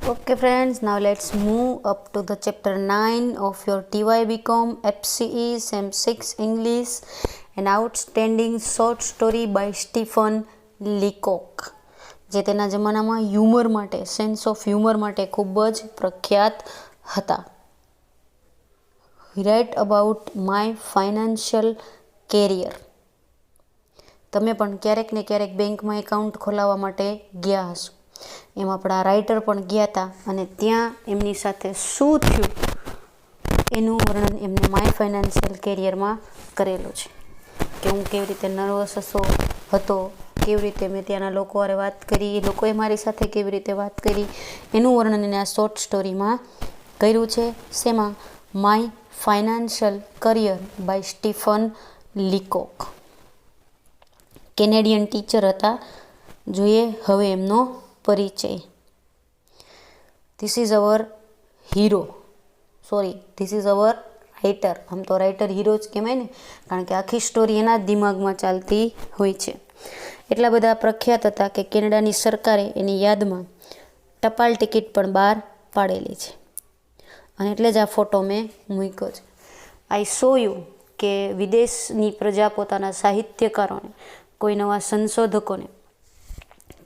Okay friends, now let's move up to the chapter 9 of your TY BCom FCE Sem 6 English, an outstanding short story by Stephen Leacock, જે તેના જમાનામાં humour માટે, sense of humour માટે ખૂબ જ પ્રખ્યાત હતા. Right about my financial career. તમે પણ ક્યારેક ને ક્યારેક બેંકમાં એકાઉન્ટ ખોલાવવા માટે ગયા હશો. એમાં આપણા રાઇટર પણ ગયા હતા અને ત્યાં એમની સાથે શું થયું એનું વર્ણન એમને માય ફાઇનાન્શિયલ કેરિયરમાં કરેલું છે. કે હું કેવી રીતે નર્વસ હતો, કેવી રીતે મેં ત્યાંના લોકો હારે વાત કરી, એ લોકોએ મારી સાથે કેવી રીતે વાત કરી, એનું વર્ણન એને આ શોર્ટ સ્ટોરીમાં કર્યું છે. શેમાં? My financial career by Stephen Leacock. Canadian teacher હતા. જોઈએ હવે એમનો પરિચય. This is our hero, this is our writer. આમ તો રાઇટર હીરો જ કહેવાય ને, કારણ કે આખી સ્ટોરી એના જ દિમાગમાં ચાલતી હોય છે. એટલા બધા પ્રખ્યાત હતા કે કેનેડાની સરકારે એની યાદમાં ટપાલ ટિકિટ પણ બહાર પાડેલી છે. અને એટલે જ આ ફોટો મેં મૂક્યો છે. આઈ સો યુ કે વિદેશની પ્રજા પોતાના સાહિત્યકારોને, કોઈ નવા સંશોધકોને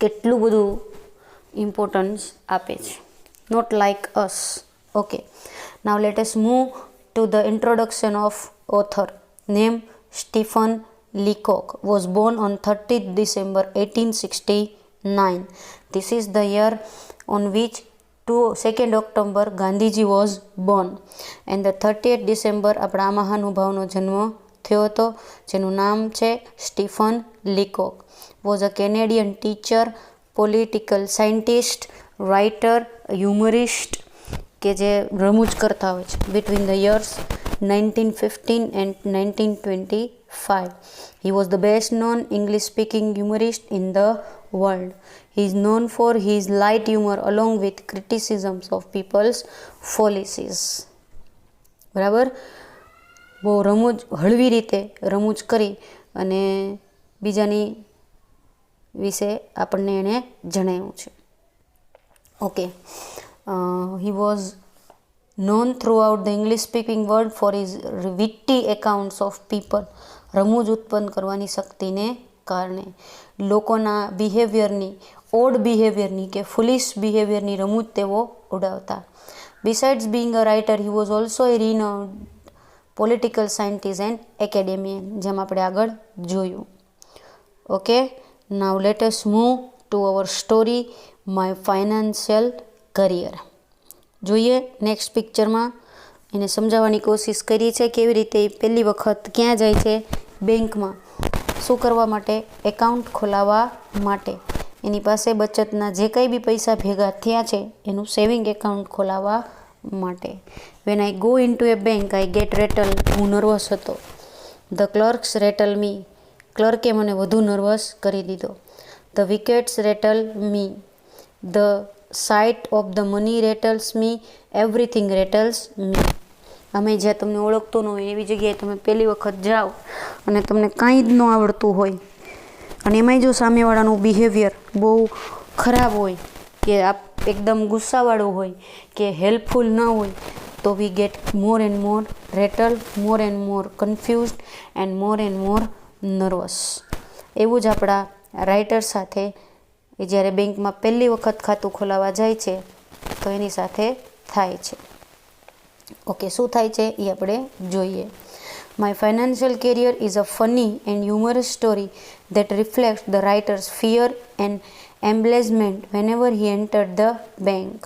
કેટલું બધું ઇમ્પોર્ટન્સ આપે છે. Not like us. Okay, now let us move to the introduction of author. Name Stephen Leacock was born on 30th December 1869. This is the year on which 2nd October Gandhiji was born. And the 30th December આપણા આ મહાનુભાવનો જન્મ થયો હતો, જેનું નામ છે Stephen Leacock. was a Canadian teacher, political scientist, writer, humorist, કે જે રમૂજ કરતા હોય છે. Between the years 1915 and 1925. He was the best known English speaking humorist in the world. He is known for his light humor along with criticisms of people's policies. બરાબર, બહુ રમૂજ, હળવી રીતે રમૂજ કરી અને બીજાની વિશે આપણને એણે જણાવ્યું છે. Okay, he was known throughout the English speaking world for his witty accounts of people. રમૂજ ઉત્પન્ન કરવાની શક્તિને કારણે લોકોના બિહેવિયરની, ઓડ બિહેવિયરની કે ફુલિશ બિહેવિયરની રમૂજ તેઓ ઉડાવતા. Besides being a writer, he was also a renowned political scientist and academian, જેમ આપણે આગળ જોયું. Okay, now let us move to our story my financial career. જોઈએ નેક્સ્ટ પિક્ચરમાં એને સમજાવવાની કોશિશ કરી છે કેવી રીતે પહેલી વખત ક્યાં જાય છે, બેંકમાં શું કરવા માટે, એકાઉન્ટ ખોલાવવા માટે. એની પાસે બચતના જે કંઈ બી પૈસા ભેગા થયા છે એનું સેવિંગ એકાઉન્ટ ખોલાવવા માટે. When I go in to a bank I get rattle. હું નર્વસ હતો. The clerks rattle me. ક્લર્કે મને વધુ નર્વસ કરી દીધો. The wickets rattle me. The sight of the money rattles me. Everything rattles me. અમે જ્યાં તમને ઓળખતો ન હોય એવી જગ્યાએ તમે પહેલી વખત જાઓ અને તમને કાંઈ જ ન આવડતું હોય, અને એમાંય જો સામેવાળાનું બિહેવિયર બહુ ખરાબ હોય, કે એકદમ ગુસ્સાવાળું હોય કે હેલ્પફુલ ન હોય, તો we get more and more rattled, more and more confused and more nervous. એવું જ આપણા રાઇટર સાથે એ જ્યારે બેંકમાં પહેલી વખત ખાતું ખોલાવવા જાય છે તો એની સાથે થાય છે. ઓકે, શું થાય છે એ આપણે જોઈએ. My financial career is a funny and humorous story that reflects the writer's fear and embarrassment whenever he entered the bank.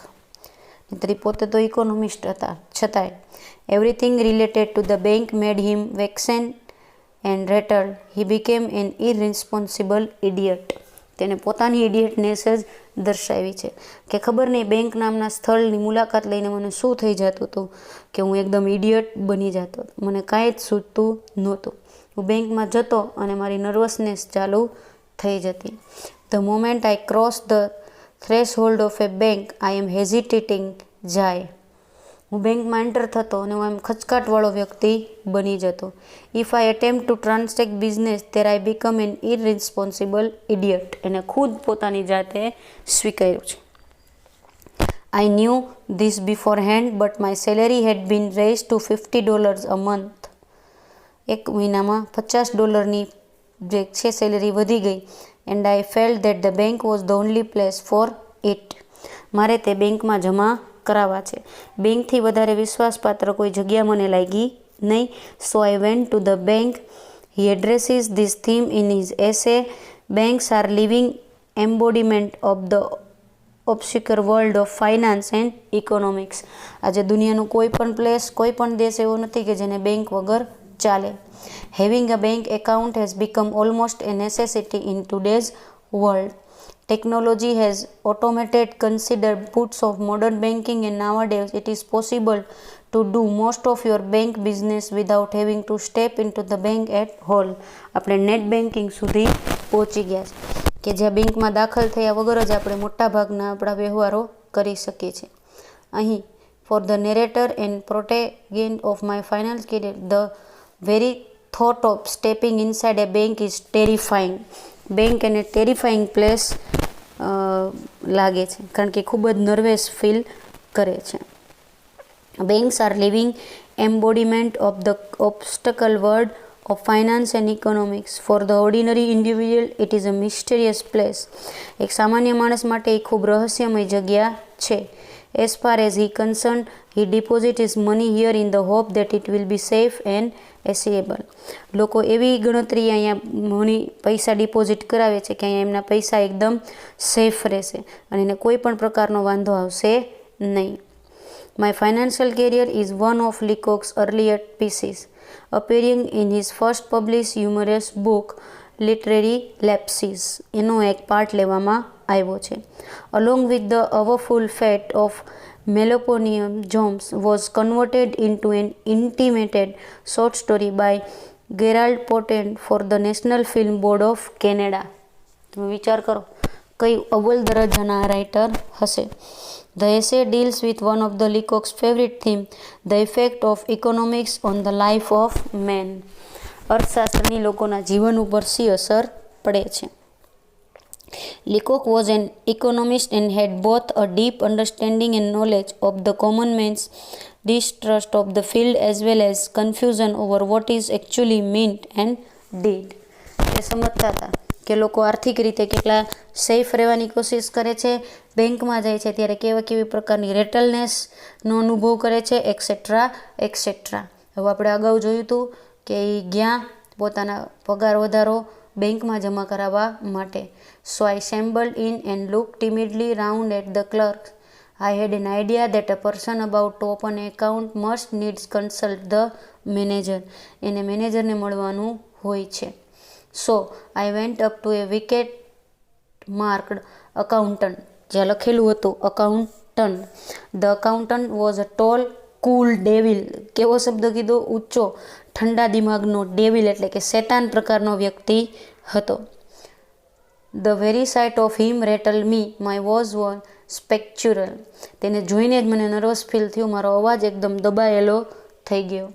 પોતે તો ઇકોનોમિસ્ટ હતા, છતાંય everything related to the bank made him vexed and rattled. He became an irresponsible idiot. તેને પોતાની ઇડિયટનેસ જ દર્શાવી છે કે ખબર નહીં બેંક નામના સ્થળની મુલાકાત લઈને મને શું થઈ જતું હતું કે હું એકદમ ઇડિયટ બની જતો. મને કાંઈ જ સૂચતું નહોતું. હું બેંકમાં જતો અને મારી નર્વસનેસ ચાલુ થઈ જતી. The moment I cross the threshold of a bank I am hesitating જાય. હું બેંકમાં એન્ટર થતો અને હું એમ ખચકાટવાળો વ્યક્તિ બની જતો. If I attempt to transact business there I become an irresponsible idiot. એને ખુદ પોતાની જાતે સ્વીકાર્યું છે. I knew this beforehand, but my salary had been raised to $50 a month. એક મહિનામાં $50ની જે છે સેલેરી વધી ગઈ. And I felt that the bank was the only place four it. મારે તે બેંકમાં જમા કરાવવા છે. બેંકથી વધારે વિશ્વાસપાત્ર કોઈ જગ્યા મને લાગી નહીં. So I went to the bank. He addresses this theme in his essay. Banks are living embodiment of the obscure world of finance and economics. આજે દુનિયાનું કોઈ પણ પ્લેસ, કોઈ પણ દેશ એવો નથી કે જેને બેંક વગર ચાલે. Having a bank account has become almost A necessity in today's world. Technology has automated considered puts of modern banking, and nowadays it is possible to do most of your bank business without having to step into the bank at all. આપણે net banking સુધી પહોંચી ગયા છે કે જ્યાં બેંકમાં દાખલ થયા વગર જ આપણે મોટાભાગના આપણા વ્યવહારો કરી શકીએ છીએ. અહીં for the narrator and protagonist of my finance career, the very thought of stepping inside a bank is terrifying. Bank એને ટેરિફાઈંગ પ્લેસ લાગે છે, કારણ કે ખૂબ જ નર્વસ ફીલ કરે છે. Banks are living embodiment of the obstacle world of finance and economics. For the ordinary individual it is a mysterious place. એક સામાન્ય માણસ માટે એ ખૂબ રહસ્યમય જગ્યા છે. As far as he concern, he deposit his money here in the hope that it will be safe and accessible. લોકો એવી ગણતરી અહીંયા પૈસા ડિપોઝિટ કરાવે છે કે અહીંયા એમના પૈસા એકદમ સેફ રહેશે અને એને કોઈ પણ પ્રકારનો વાંધો આવશે નહીં. My financial career is one of Leacock's earlier pieces, appearing in his first publish humorous book literary lapses. એનો એક પાર્ટ લેવામાં આવ્યો છે. Along with the awful fate of Meloponium Jones was converted into an intimated short story by Gerald Potent for the National Film Board of Canada. તમે વિચાર કરો કઈ અવ્વલ દરજ્જાના writer હશે. The essay deals with one of the Leacock's favorite theme, the effect of economics on the life of man. અર્થશાસ્ત્રની લોકોના જીવન ઉપર શી અસર પડે છે. Leacock was an economist and had both a deep understanding and knowledge of the common man's distrust of the field as well as confusion over what is actually meant and did. એ સમજતા હતા કે લોકો આર્થિક રીતે કેટલા safe રહેવાની કોશિશ કરે છે, બેંકમાં જાય છે ત્યારે કેવી પ્રકારની રેટલનેસનો અનુભવ કરે છે, એક્સેટ્રા એક્સેટ્રા. હવે આપણે અગાઉ જોયું હતું કે એ ગયા પોતાના પગાર વધારો બેંકમાં જમા કરાવવા માટે. So I shambled in and look timidly round at the clerk. I had an idea that a person about to open an account must needs consult the manager. એને મેનેજરને મળવાનું હોય છે. So I went up to a wicket marked accountant. જ્યાં લખેલું હતું accountant. The accountant was a tall, cool devil. કેવો શબ્દ કીધો? ઊંચો ઠંડા દિમાગનો ડેવિલ એટલે કે શેતાન પ્રકારનો વ્યક્તિ હતો. The very sight of him rattled me. My voice was spectral. તેને જોઈને જ મને નર્વસ ફીલ થયું. મારો અવાજ એકદમ દબાયેલો થઈ ગયો.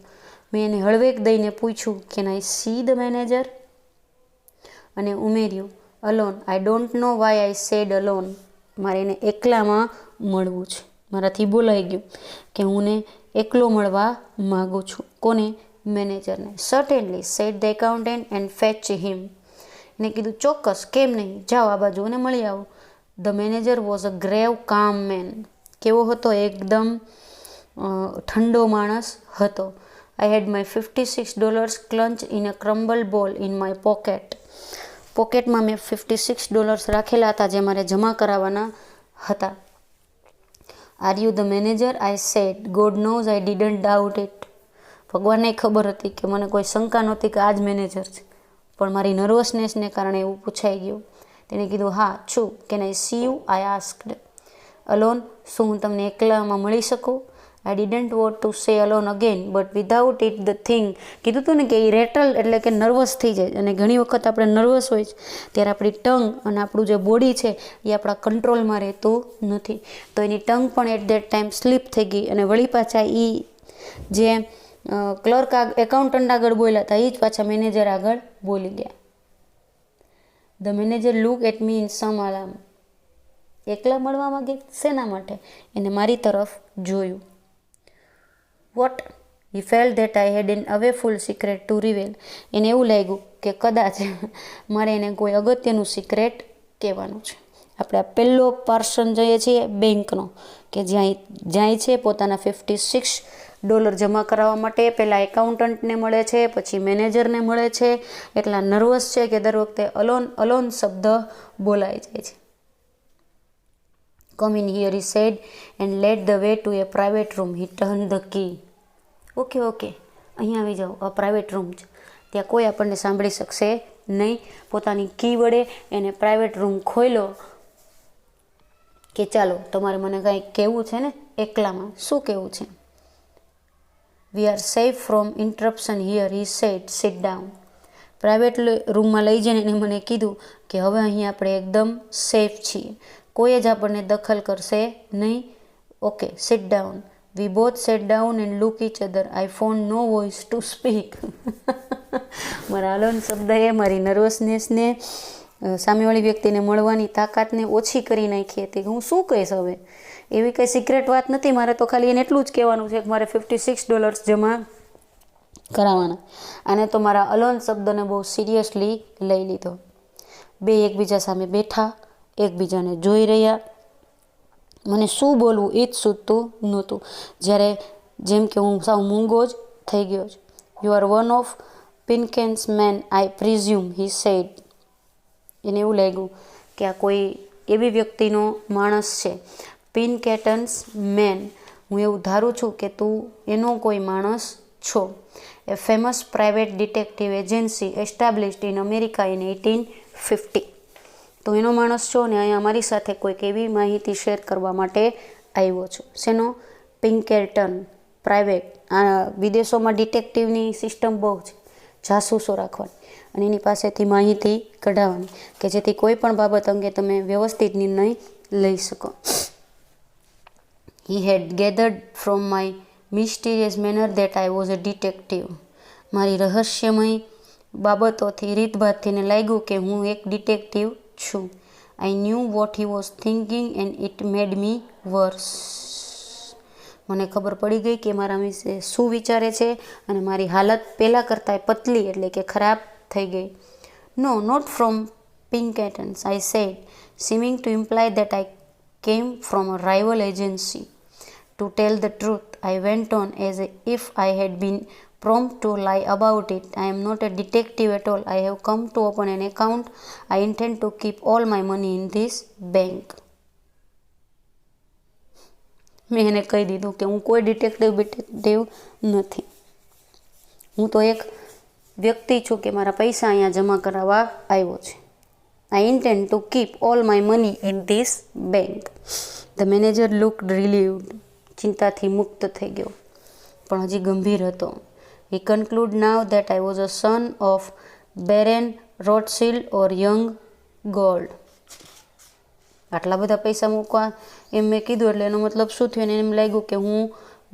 મેં એને હળવેક દઈને પૂછ્યું, can I see the manager? અને ઉમેર્યું, alone. I don't know why I said alone. મારે એને એકલામાં મળવું છે. મારાથી બોલાઈ ગયું કે હું ને એકલો મળવા માગું છું. કોને? મેનેજરને. Certainly said the accountant and fetch him. એને કીધું ચોક્કસ, કેમ નહીં, જાઓ આ બાજુ અને મળી આવો. The manager was a grave કામ મેન. કેવો હતો? એકદમ ઠંડો માણસ હતો. આઈ હેડ my $56 ક્લન્ચ in a ક્રમ્બલ ball in my pocket. પોકેટમાં મેં $56 રાખેલા હતા જે મારે જમા કરાવવાના હતા. Are you the manager? I said. God nose I didn't doubt it. ભગવાનને ખબર હતી કે મને કોઈ શંકા નહોતી કે આ જ મેનેજર છે, પણ મારી નર્વસનેસને કારણે એવું પૂછાઈ ગયું. તેણે કીધું, હા છું. Can I C you? I asked. Alone? શું હું તમને એકલામાં મળી શકું? આઈ didn't want to say alone again but without it the thing. કીધું હતું ને કે એ રેટલ એટલે કે નર્વસ થઈ જાય, અને ઘણી વખત આપણે નર્વસ હોય છે ત્યારે આપણી ટંગ અને આપણું જે બોડી છે એ આપણા કંટ્રોલમાં રહેતું નથી. તો એની ટંગ પણ એટ ધેટ ટાઈમ સ્લીપ થઈ ગઈ અને વળી પાછા એ જે ક્લર્ક એકાઉન્ટન્ટ આગળ બોલ્યા હતા એ જ પાછા મેનેજર આગળ બોલી ગયા. The manager look at me in some alarm. એકલા મળવા માંગે? શેના માટે? એને મારી તરફ જોયું. What? He felt that I had an awful secret to reveal. એને એવું લાગ્યું કે કદાચ મારે એને કોઈ અગત્યનું સિક્રેટ કહેવાનું છે. આપણે આ પહેલો પર્સન જોઈએ છીએ બેંકનો, કે જ્યાં જાય છે પોતાના $56 જમા કરાવવા માટે. પહેલાં એકાઉન્ટન્ટને મળે છે, પછી મેનેજરને મળે છે. એટલા નર્વસ છે કે દર વખતે અલોન શબ્દ બોલાઈ જાય છે. Come in here he said and led the way to a private room. He turn the key. Okay, અહીંયા આવી જાઓ, આ પ્રાઇવેટ રૂમ છે, ત્યાં કોઈ આપણને સાંભળી શકશે નહીં. પોતાની કી વડે એને પ્રાઇવેટ રૂમ ખોલ્યો કે ચાલો તમારે મને કાંઈક કહેવું છે ને એકલામાં. શું કહેવું છે? We are safe from interruption here, he sad, sit down. Private રૂમમાં લઈ જઈને એને મને કીધું કે હવે અહીં આપણે એકદમ સેફ છીએ, કોઈ જ આપણને દખલ કરશે નહીં. Okay, sit down. We both sat down and look each other. I found no voice to speak. મારા અલોન શબ્દએ મારી નર્વસનેસને, સામેવાળી વ્યક્તિને મળવાની તાકાતને ઓછી કરી નાખી હતી. હું શું કહીશ હવે? એવી કંઈ સિક્રેટ વાત નથી. મારે તો ખાલી એને એટલું જ કહેવાનું છે કે મારે $56 જમા કરાવવાના. આને તો મારા અલોન શબ્દને બહુ સિરિયસલી લઈ લીધો. બે એકબીજા સામે બેઠા, એકબીજાને જોઈ રહ્યા. મને શું બોલવું એ જ સૂચતું નહોતું. જ્યારે જેમ કે હું સાવ મૂંગો જ થઈ ગયો છે. You are one of Pinkerton's men I presume, he said. એને એવું લાગ્યું કે આ કોઈ એવી વ્યક્તિનો માણસ છે. પિનકેટન્સ મેન, હું એવું ધારું છું કે તું એનો કોઈ માણસ છો. A famous private detective agency established in America in 1850. તો એનો માણસ છો ને અહીંયા અમારી સાથે કોઈક એવી માહિતી શેર કરવા માટે આવ્યો છું. શેનો? પિન્કેટન પ્રાઇવેટ. આ વિદેશોમાં ડિટેક્ટિવની સિસ્ટમ બહુ છે, જાસૂસો રાખવાની અને એની પાસેથી માહિતી કઢાવવાની, કે જેથી કોઈ પણ બાબત અંગે તમે વ્યવસ્થિત નિર્ણય લઈ શકો. He had gathered from my mysterious manner that I was a detective. મારી રહસ્યમય બાબતોથી, રીતભાતથીને લાગ્યું કે હું એક ડિટેક્ટિવ છું. I knew what he was thinking and it made me worse. મને ખબર પડી ગઈ કે મારા વિશે શું વિચારે છે અને મારી હાલત પહેલાં કરતાં પતલી એટલે કે ખરાબ થઈ ગઈ. No, not from Pinkerton's, I said, seeming to imply that I came from a rival agency. To tell the truth, I went on as if I had been prompt to lie about it. I am not a detective at all. I have come to open an account. I intend to keep all my money in this bank. મેં એને કહી દીધું કે હું કોઈ detective નથી. હું તો એક વ્યક્તિ છું કે મારા પૈસા અહીંયા જમા કરાવવા આવ્યો છે. I intend to keep all my money in this bank. The manager looked relieved. ચિંતાથી મુક્ત થઈ ગયો, પણ હજી ગંભીર હતો. He concluded now that I was a son of Baron Rothschild or young gold. આટલા બધા પૈસા મૂકવા એમ મેં કીધું એટલે એનો મતલબ શું થયો? એને એમ લાગ્યું કે હું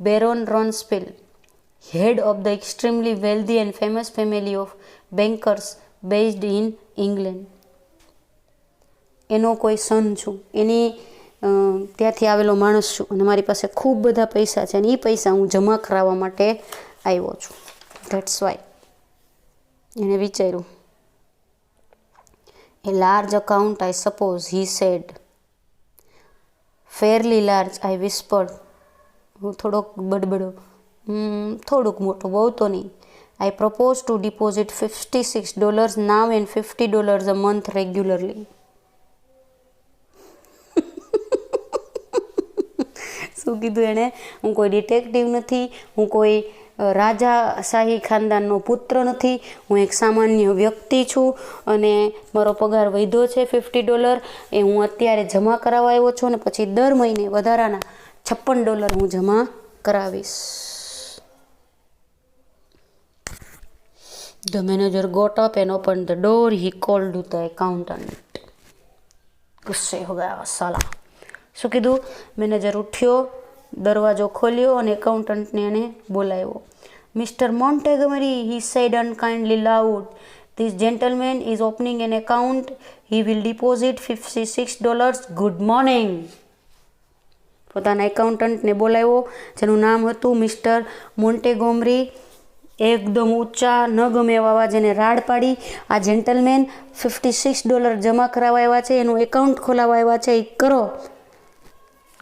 Baron Rothschild, head of the extremely wealthy and famous family of bankers based in England, એનો કોઈ સન છું, એની ત્યાંથી આવેલો માણસ છું અને મારી પાસે ખૂબ બધા પૈસા છે અને એ પૈસા હું જમા કરાવવા માટે આવ્યો છું. That's why. એને વિચાર્યું. A large account I suppose, he said. Fairly large, I whispered. હું થોડોક બડબડો, થોડુંક મોટું, બહુ તો નહીં. I propose to deposit $56 now and $50 a month regularly. શું કીધું એણે? હું કોઈ ડિટેક્ટિવ નથી, હું કોઈ રાજાશાહી ખાનદાનનો પુત્ર નથી, હું એક સામાન્ય વ્યક્તિ છું અને મારો પગાર વધ્યો છે $50, એ હું અત્યારે જમા કરાવવા આવ્યો છું અને પછી દર મહિને વધારાના $56 હું જમા કરાવીશ. The manager got up and opened the door. He called to the accountant. ગુસ્સે હો ગયા સાલા. શું કીધું? મેનેજર ઉઠ્યો, દરવાજો ખોલ્યો અને એકાઉન્ટન્ટને એને બોલાવ્યો. Mister Montgomery, he said unkindly loud, This gentleman is opening an account. He will deposit $56. Good morning. પોતાના એકાઉન્ટન્ટને બોલાવ્યો જેનું નામ હતું મિસ્ટર મોન્ટેગોમરી. એકદમ ઊંચા ન ગમે એવા અવાજ એને રાડ પાડી, આ જેન્ટલમેન $56 જમા કરાવવા આવ્યા છે, એનું એકાઉન્ટ ખોલાવવા આવ્યા છે, એ કરો.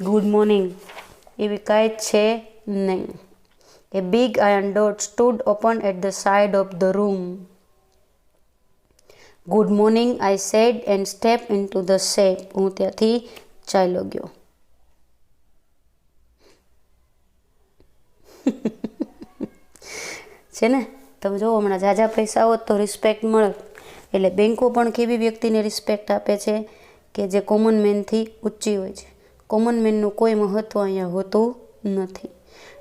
ગુડ મોર્નિંગ એવી કાંઈ જ છે નહીં. A big iron door stood open at the side of the room. Good morning, I said and stepped into the shape. હું ત્યાંથી ચાલ્યો ગયો. છે ને, તમે જો હમણાં ઝાઝા પૈસા હોત તો રિસ્પેક્ટ મળે. એટલે બેન્કો પણ કેવી વ્યક્તિને રિસ્પેક્ટ આપે છે કે જે કોમન મેનથી ઊંચી હોય છે. કોમન મેનનું કોઈ મહત્ત્વ અહીંયા હોતું નથી.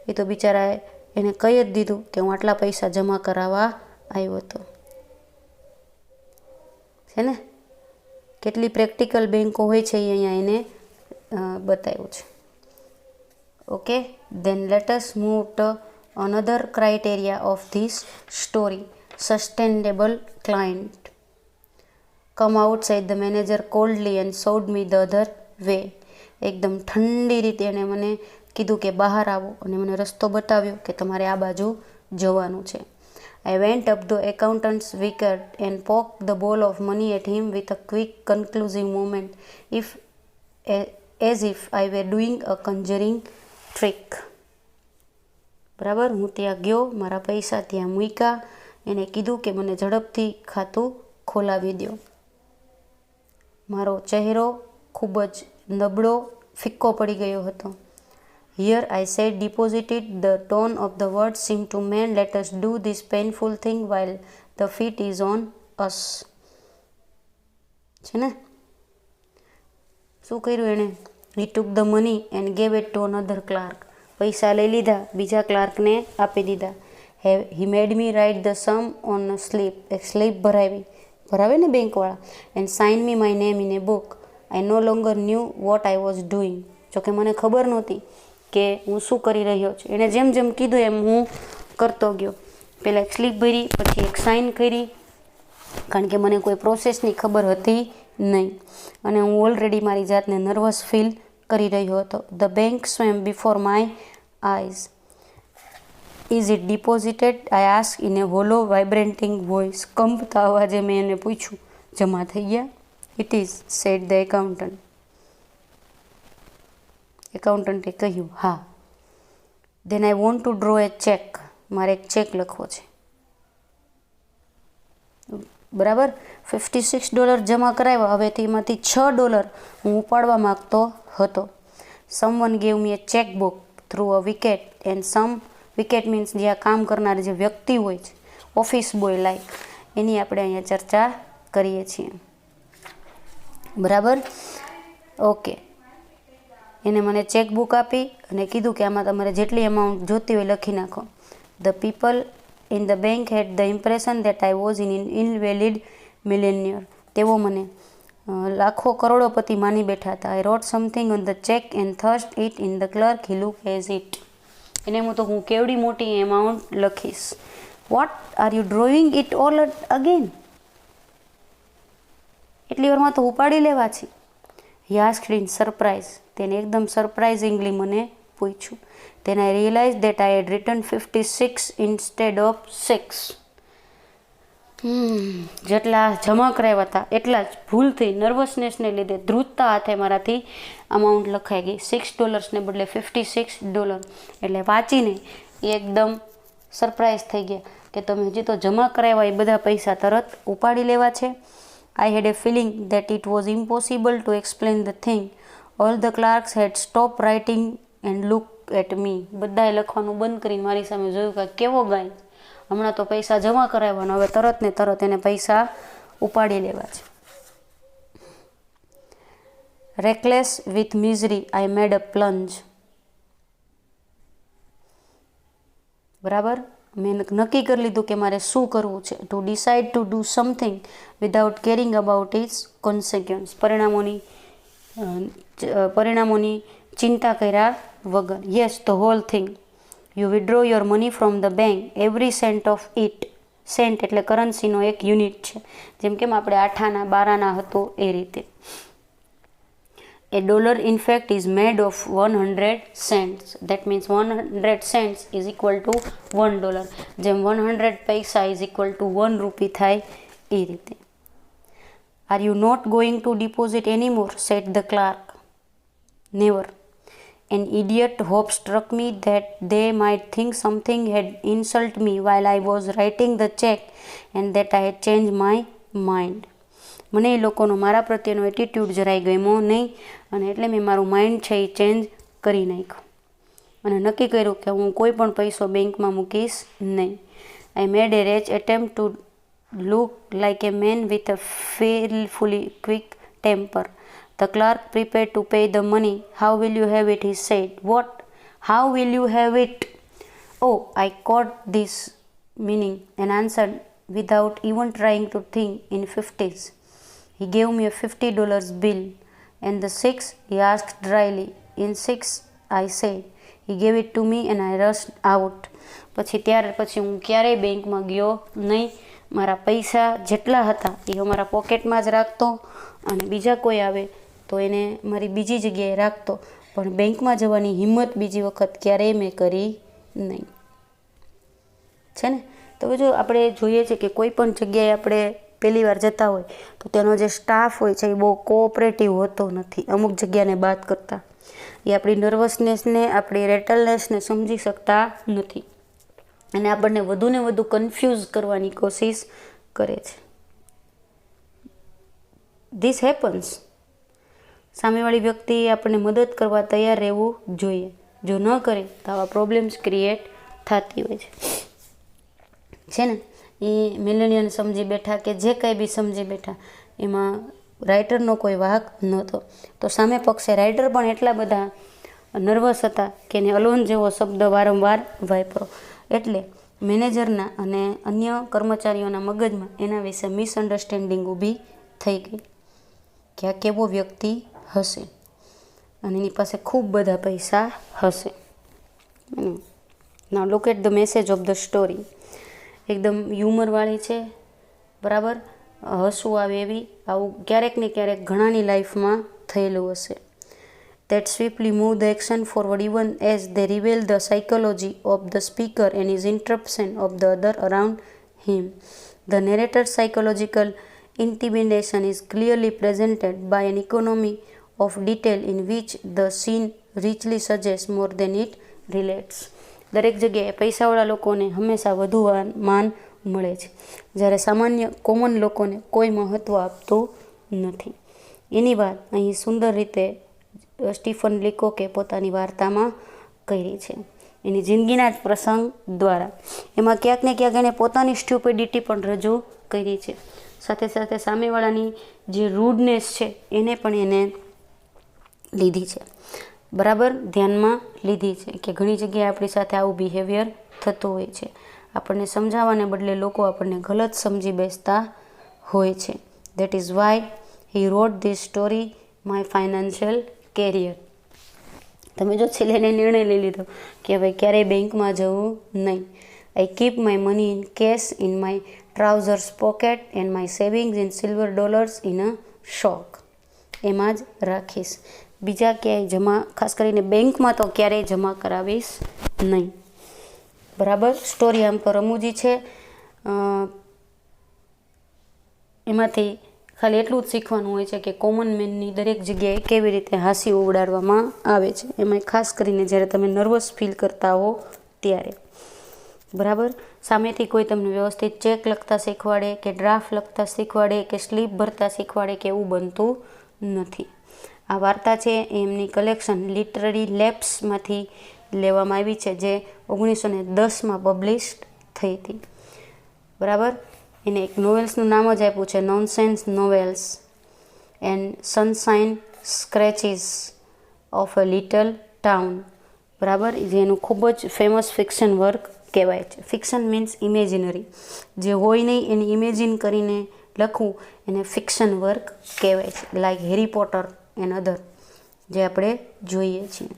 એ તો બિચારાએ એને કહી જ દીધું કે હું આટલા પૈસા જમા કરાવવા આવ્યો હતો. છે ને, કેટલી પ્રેક્ટિકલ બેન્કો હોય છે એ અહીંયા એને બતાવ્યું છે. Okay, then let us move to another criteria of this story. Sustainable client. Come outside, the manager coldly and showed me the other way. એકદમ ઠંડી રીતે એને મને કીધું કે બહાર આવો અને મને રસ્તો બતાવ્યો કે તમારે આ બાજુ જવાનું છે. I went up the accountant's wicket and poked the ball of money at him with a quick conclusive movement, as if I were doing a conjuring trick. બરાબર, હું ત્યાં ગયો, મારા પૈસા ત્યાં મૂક્યા, એને કીધું કે મને ઝડપથી ખાતું ખોલાવી દો. મારો ચહેરો ખૂબ જ નબળો ફિક્કો પડી ગયો હતો. Here I said, deposited. The tone of the words seemed to mean, let us do this painful thing while the fit is on us. છે ને, શું કર્યું એણે? He took the money and gave it to another clerk. પૈસા લઈ લીધા, બીજા ક્લાર્કને આપી દીધા. He made me write the sum on a slip. એક સ્લીપ ભરાવે ને બેંકવાળા, and sign me my name in a book. I no longer knew what I was doing. જોકે મને ખબર નહોતી કે હું શું કરી રહ્યો છું. એણે જેમ જેમ કીધું એમ હું કરતો ગયો. પહેલાં એક સ્લીપ ભરી, પછી એક સાઇન કરી, કારણ કે મને કોઈ પ્રોસેસની ખબર હતી નહીં અને હું ઓલરેડી મારી જાતને નર્વસ ફીલ કરી રહ્યો હતો. The bank swam before my eyes. Is it deposited? I asked in a hollow, vibrating voice. કંપતા અવાજે મેં એને પૂછ્યું, જમા થઈ ગયા? It is, said the accountant. એકાઉન્ટન્ટે કહ્યું, હા. Then I want to draw a check. મારે એક ચેક લખવો છે. બરાબર, $56 જમા કરાવ્યા, હવે તેમાંથી $6 હું ઉપાડવા માગતો હતો. Someone gave me a checkbook through a wicket, and some wicket means જ્યાં કામ કરનાર જે વ્યક્તિ હોય છે, ઓફિસ બોય લાઈક, એની આપણે અહીંયા ચર્ચા કરીએ છીએ. બરાબર, ઓકે. એને મને ચેકબુક આપી અને કીધું કે આમાં તમારે જેટલી અમાઉન્ટ જોતી હોય લખી નાખો. The people in the bank had the impression that I was an invalid millionaire. તેઓ મને લાખો કરોડોપતિ માની બેઠા હતા. I wrote something on the check and thrust it in the clerk. He looked at it. એને હું તો હું કેવડી મોટી એમાઉન્ટ લખીશ. What are you drawing it all again? એટલી વારમાં તો ઉપાડી લેવા છે. He asked in surprise. તેને એકદમ સરપ્રાઇઝિંગલી મને પૂછ્યું. Then I realized that I had written 56 instead of 6. જેટલા જમા કરાવ્યા હતા એટલા જ ભૂલથી, નર્વસનેસને લીધે, ધ્રુજતા હાથે મારાથી અમાઉન્ટ લખાઈ ગઈ. $6 બદલે $56. એટલે વાંચીને એકદમ સરપ્રાઇઝ થઈ ગયા કે તમે હજી તો જમા કરાવ્યા એ બધા પૈસા તરત ઉપાડી લેવા છે. I had a feeling that it was impossible to explain the thing. All the clerks had stopped writing and looked at me. બધાએ લખવાનું બંધ કરીને મારી સામે જોયું કે કેવો ગાય, હમણાં તો પૈસા જમા કરાવવાનો, હવે તરત ને તરત એને પૈસા ઉપાડી લેવા છે. Reckless with misery, I made a plunge. બરાબર, મેં નક્કી કરી લીધું કે મારે શું કરવું છે. To decide to do something without caring about its consequence. પરિણામોની ચિંતા કર્યા વગર. Yes, the whole thing. You withdraw your money from the bank, every cent of it. Cent એટલે કરન્સીનો એક યુનિટ છે. જેમ કેમ આપણે 8 આના 12 આના હતો એ રીતે. A dollar in fact is made of 100 cents. That means 100 cents is equal to $1. જેમ 100 પૈસા is equal to 1 રૂપી થાય એ રીતે. Are you not going to deposit anymore? said the clerk. Never. An idiot hope struck me that they might think something had insulted me while I was writing the check and that I had changed my mind. મને એ લોકોનો મારા પ્રત્યેનો attitude જરાય ગમ્યો નહીં અને એટલે મેં મારું માઇન્ડ છે એ ચેન્જ કરી નાખ્યું અને નક્કી કર્યું કે હું કોઈ પણ પૈસો બેંકમાં મૂકીશ નહીં. I made a wretched attempt to look like a man with a fearfully quick temper. The clerk prepared to pay the money. How will you have it? he said. What? How will you have it? Oh, I caught this meaning and answered without even trying to think in 50s. He gave me a $50 bill. And the 6? he asked dryly. In 6? I said. He gave it to me and I rushed out. ત્યાર પછી હું ક્યારેય બેંકમાં ગયો નહીં. મારા પૈસા જેટલા હતા એ મારા પોકેટમાં જ રાખતો અને બીજા કોઈ આવે તો એને મારી બીજી જગ્યાએ રાખતો, પણ બેંકમાં જવાની હિંમત બીજી વખત ક્યારેય મેં કરી નહીં. છે ને? તો જો આપણે જોઈએ છે કે કોઈ પણ જગ્યાએ આપણે પહેલી વાર જતા હોય તો તેનો જે સ્ટાફ હોય છે એ બહુ કોઓપરેટિવ હોતો નથી અમુક જગ્યાને બાદ કરતાં. એ આપણી નર્વસનેસને, આપણી રેટલનેસને સમજી શકતા નથી અને આપણને વધુને વધુ કન્ફ્યુઝ કરવાની કોશિશ કરે છે. This happens. સામેવાળી વ્યક્તિએ આપણને મદદ કરવા તૈયાર રહેવું જોઈએ. જો ન કરે તો આવા પ્રોબ્લેમ્સ ક્રિએટ થતી હોય છે ને? એ મિલેનિયન સમજી બેઠા કે જે કંઈ બી સમજી બેઠા એમાં રાઇટરનો કોઈ વાંક નહોતો. તો સામે પક્ષે રાઇટર પણ એટલા બધા નર્વસ હતા કે એને અલોન જેવો શબ્દ વારંવાર વાપરો. એટલે મેનેજરના અને અન્ય કર્મચારીઓના મગજમાં એના વિશે મિસઅન્ડરસ્ટેન્ડિંગ ઊભી થઈ ગઈ કે આ કેવો વ્યક્તિ હશે અને એની પાસે ખૂબ બધા પૈસા હશે. Now look at the message of the story. એકદમ હ્યુમરવાળી છે, બરાબર, હસવું આવે એવી. આવું ક્યારેક ને ક્યારેક ઘણાની લાઈફમાં થયેલું હશે. That swiftly move the action forward even as they reveal the psychology of the speaker and his interruption of the other around him. The narrator's psychological intimidation is clearly presented by an economy of detail in which the scene richly suggests more than it relates. દરેક જગ્યાએ પૈસાવાળા લોકોને હંમેશા વધુ માન મળે છે, જ્યારે સામાન્ય કોમન લોકોને કોઈ મહત્ત્વ આપતું નથી. એની વાત અહીં સુંદર રીતે સ્ટીફન લીકોકે પોતાની વાર્તામાં કરી છે, એની જિંદગીના જ પ્રસંગ દ્વારા. એમાં ક્યાંક ને ક્યાંક એને પોતાની સ્ટ્યુપિડિટી પણ રજૂ કરી છે, સાથે સાથે સામેવાળાની જે રૂડનેસ છે એને પણ એને લીધી છે, બરાબર, ધ્યાનમાં લીધી છે કે ઘણી જગ્યાએ આપણી સાથે આવું બિહેવિયર થતું હોય છે. આપણને સમજાવવાને બદલે લોકો આપણને ગલત સમજી બેસતા હોય છે. That is why he wrote this story my financial career. તમે જો છેલ્લે એને નિર્ણય લઈ લીધો કે હવે ક્યારેય બેંકમાં જવું નહીં. I keep my money in cash in my trousers pocket and my savings in silver dollars in a sock. એમાં જ રાખીશ, બીજા ક્યાંય જમા, ખાસ કરીને બેંકમાં તો ક્યારેય જમા કરાવીશ નહીં. બરાબર. સ્ટોરી આમ તો રમૂજી છે, એમાંથી ખાલી એટલું જ શીખવાનું હોય છે કે કોમન મેનની દરેક જગ્યાએ કેવી રીતે હાંસી ઉડાડવામાં આવે છે, એમાં ખાસ કરીને જ્યારે તમે નર્વસ ફીલ કરતા હો ત્યારે. બરાબર. સામેથી કોઈ તમને વ્યવસ્થિત ચેક લખતા શીખવાડે કે ડ્રાફ્ટ લખતા શીખવાડે કે સ્લીપ ભરતા શીખવાડે કે એવું બનતું નથી. આ વાર્તા છે એમની કલેક્શન લિટરરી લેબ્સમાંથી લેવામાં આવી છે, જે 1910માં પબ્લિશ થઈ હતી. બરાબર. એને એક નોવેલ્સનું નામ જ આપ્યું છે nonsense novels and sunshine scratches of a little town. બરાબર. જે એનું ખૂબ જ ફેમસ ફિક્શન વર્ક કહેવાય છે. ફિક્શન મીન્સ ઇમેજિનરી, જે હોય નહીં એને ઇમેજિન કરીને લખવું એને ફિક્શન વર્ક કહેવાય છે. Like Harry Potter and other જે આપણે જોઈએ છીએ.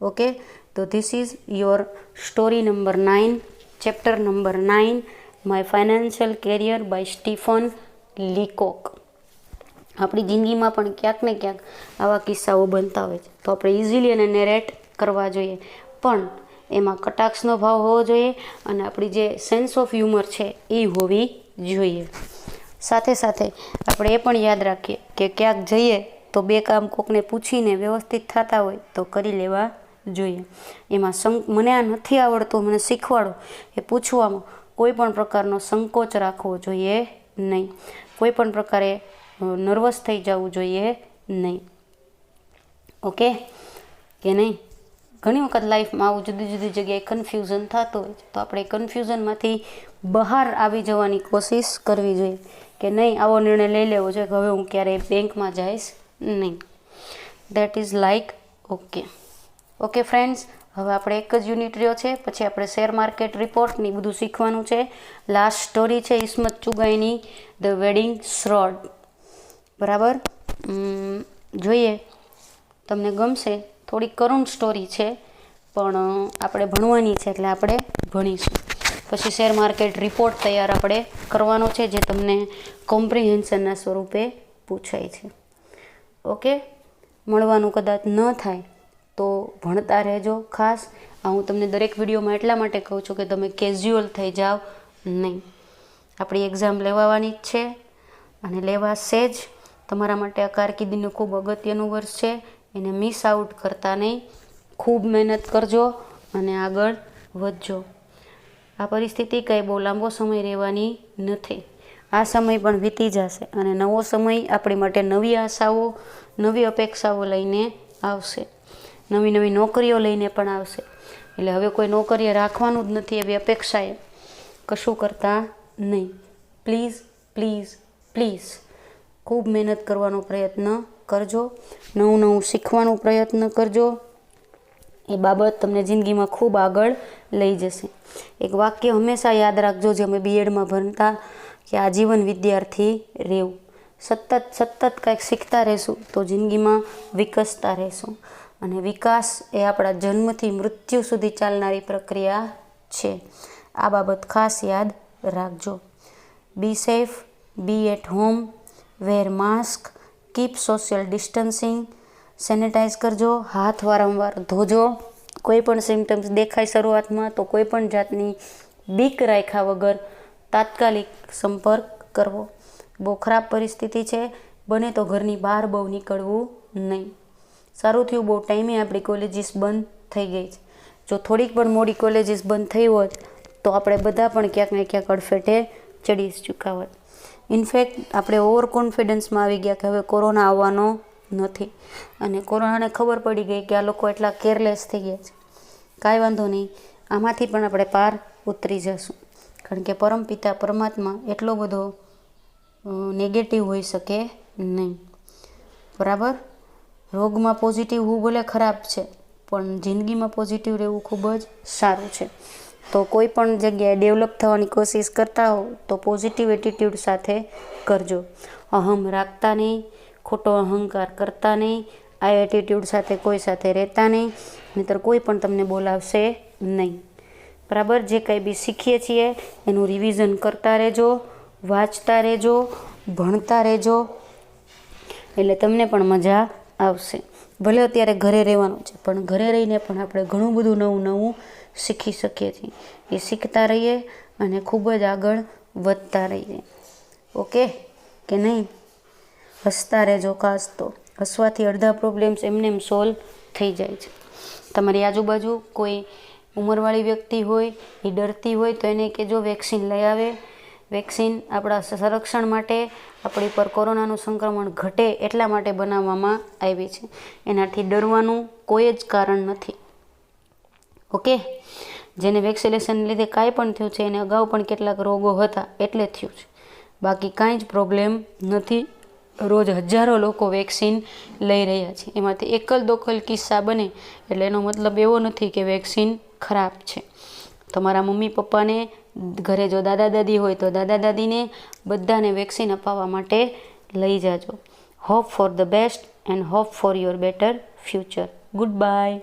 ઓકે, તો this is your story number 9, chapter number 9, my financial career by Stephen Leacock. આપણી જિંદગીમાં પણ ક્યાંક ને ક્યાંક આવા કિસ્સાઓ બનતા હોય છે, તો આપણે ઇઝીલી એને નેરેટ કરવા જોઈએ, પણ એમાં કટાક્ષનો ભાવ હોવો જોઈએ અને આપણી જે સેન્સ ઓફ હ્યુમર છે એ હોવી જોઈએ. સાથે સાથે આપણે એ પણ યાદ રાખીએ કે ક્યાંક જઈએ તો બે કામ કોકને પૂછીને વ્યવસ્થિત થતા હોય તો કરી લેવા જોઈએ. એમાં મને આ નથી આવડતું, મને શીખવાડો એ પૂછવામાં કોઈ પણ પ્રકારનો સંકોચ રાખવો જોઈએ નહીં, કોઈ પણ પ્રકારે નર્વસ થઈ જવું જોઈએ નહીં. ઓકે કે નહીં? ઘણી વખત લાઈફમાં આવું જુદી જુદી જગ્યાએ કન્ફ્યુઝન થતું હોય છે, તો આપણે કન્ફ્યુઝનમાંથી બહાર આવી જવાની કોશિશ કરવી જોઈએ કે નહીં, આવો નિર્ણય લઈ લેવો જોઈએ કે હવે હું ક્યારેય બેંકમાં જઈશ નહીં. That is like okay friends, હવે આપણે એક જ યુનિટ રહ્યો છે, પછી આપણે શેર માર્કેટ રિપોર્ટની બધું શીખવાનું છે. લાસ્ટ સ્ટોરી છે ઇસ્મત ચુગાઈની ધ વેડિંગ શ્રોડ. બરાબર, જોઈએ તમને ગમશે. થોડી કરુણ સ્ટોરી છે પણ આપણે ભણવાની છે એટલે આપણે ભણીશું. પછી શેર માર્કેટ રિપોર્ટ તૈયાર આપણે કરવાનો છે જે તમને કોમ્પ્રિહેન્શનના સ્વરૂપે પૂછાય છે. ઓકે, મળવાનું કદાચ ન થાય તો ભણતા રહેજો. ખાસ આ હું તમને દરેક વિડીયોમાં એટલા માટે કહું છું કે તમે કેઝ્યુઅલ થઈ જાઓ નહીં. આપણી એક્ઝામ લેવાની જ છે અને લેવાશે જ. તમારા માટે આ કારકિર્દીનું ખૂબ અગત્યનું વર્ષ છે, એને મિસ આઉટ કરતા નહીં. ખૂબ મહેનત કરજો અને આગળ વધજો. આ પરિસ્થિતિ કંઈ બહુ લાંબો સમય રહેવાની નથી. આ સમય પણ વીતી જશે અને નવો સમય આપણી માટે નવી આશાઓ, નવી અપેક્ષાઓ લઈને આવશે. નવી નવી નોકરીઓ લઈને પણ આવશે. એટલે હવે કોઈ નોકરીએ રાખવાનું જ નથી એવી અપેક્ષાએ કશું કરતા નહીં. પ્લીઝ પ્લીઝ પ્લીઝ ખૂબ મહેનત કરવાનો પ્રયત્ન કરજો. નવું નવું શીખવાનો પ્રયત્ન કરજો. એ બાબત તમને જિંદગીમાં ખૂબ આગળ લઈ જશે. એક વાક્ય હંમેશા યાદ રાખજો જે અમે બીએડમાં ભણતા કે આજીવન વિદ્યાર્થી રહેવું. સતત કંઈક શીખતા રહેશું તો જિંદગીમાં વિકસતા રહેશું. અને વિકાસ એ આપણા જન્મથી મૃત્યુ સુધી ચાલનારી પ્રક્રિયા છે. આ બાબત ખાસ યાદ રાખજો. Be safe, be at home, wear mask, keep social distancing, sanitize કરજો, હાથ વારંવાર ધોજો. કોઈ પણ સિમ્ટમ્સ દેખાય શરૂઆતમાં તો કોઈ પણ જાતની બીક રાખ્યા વગર તાત્કાલિક સંપર્ક કરવો. બહુ ખરાબ પરિસ્થિતિ છે, બને તો ઘરની બહાર બહુ નીકળવું નહીં. સારું થયું બહુ ટાઈમે આપણી કોલેજીસ બંધ થઈ ગઈ છે. જો થોડીક પણ મોડી કોલેજીસ બંધ થઈ હોત તો આપણે બધા પણ ક્યાંક ને ક્યાંક અડફેટે ચડી ચૂક્યા હોત. ઇનફેક્ટ આપણે ઓવર કોન્ફિડન્સમાં આવી ગયા કે હવે કોરોના આવવાનો નથી અને કોરોનાને ખબર પડી ગઈ કે આ લોકો એટલા કેરલેસ થઈ ગયા છે. કાંઈ વાંધો નહીં, આમાંથી પણ આપણે પાર ઉતરી જશું. કારણ કે પરમપિતા પરમાત્મા એટલો બધો નેગેટિવ હોઈ શકે નહીં. બરાબર, રોગમાં પોઝિટિવ હોવું ભલે ખરાબ છે પણ જિંદગીમાં પોઝિટિવ રહેવું ખૂબ જ સારું છે. તો કોઈ પણ જગ્યાએ ડેવલપ થવાની કોશિશ કરતા હો તો પોઝિટિવ એટીટ્યૂડ સાથે કરજો. અહમ રાખતા નહીં, ખોટો અહંકાર કરતા નહીં, આ એટીટ્યૂડ સાથે કોઈ સાથે રહેતા નહીં, નહીંતર કોઈ પણ તમને બોલાવશે નહીં. બરાબર, જે કંઈ બી શીખીએ છીએ એનું રિવિઝન કરતા રહેજો, વાંચતા રહેજો, ભણતા રહેજો, એટલે તમને પણ મજા આવશે. ભલે અત્યારે ઘરે રહેવાનું છે પણ ઘરે રહીને પણ આપણે ઘણું બધું નવું નવું શીખી શકીએ છીએ. એ શીખતા રહીએ અને ખૂબ જ આગળ વધતા રહીએ. ઓકે કે નહીં? હસતા રહેજો. ખાસ તો હસવાથી અડધા પ્રોબ્લેમ્સ એમને એમ સોલ્વ થઈ જાય છે. તમારી આજુબાજુ કોઈ ઉંમરવાળી વ્યક્તિ હોય એ ડરતી હોય તો એને કહેજો વેક્સિન લઈ આવે. વેક્સિન આપણા સંરક્ષણ માટે, આપણી પર કોરોનાનું સંક્રમણ ઘટે એટલા માટે બનાવવામાં આવી છે. એનાથી ડરવાનું કોઈ જ કારણ નથી. ઓકે, જેને વેક્સિનેશન લીધે કાંઈ પણ થયું છે એને અગાઉ પણ કેટલાક રોગો હતા એટલે થયું છે, બાકી કાંઈ જ પ્રોબ્લેમ નથી. રોજ હજારો લોકો વેક્સિન લઈ રહ્યા છે, એમાંથી એકલ દોકલ કિસ્સા બને એટલે એનો મતલબ એવો નથી કે વેક્સિન ખરાબ છે. તમારા મમ્મી પપ્પાને, ઘરે જો દાદા દાદી હોય તો દાદા દાદીને, બધાને વેક્સિન અપાવવા માટે લઈ જાજો. Hope for the best and hope for your better future. Good bye.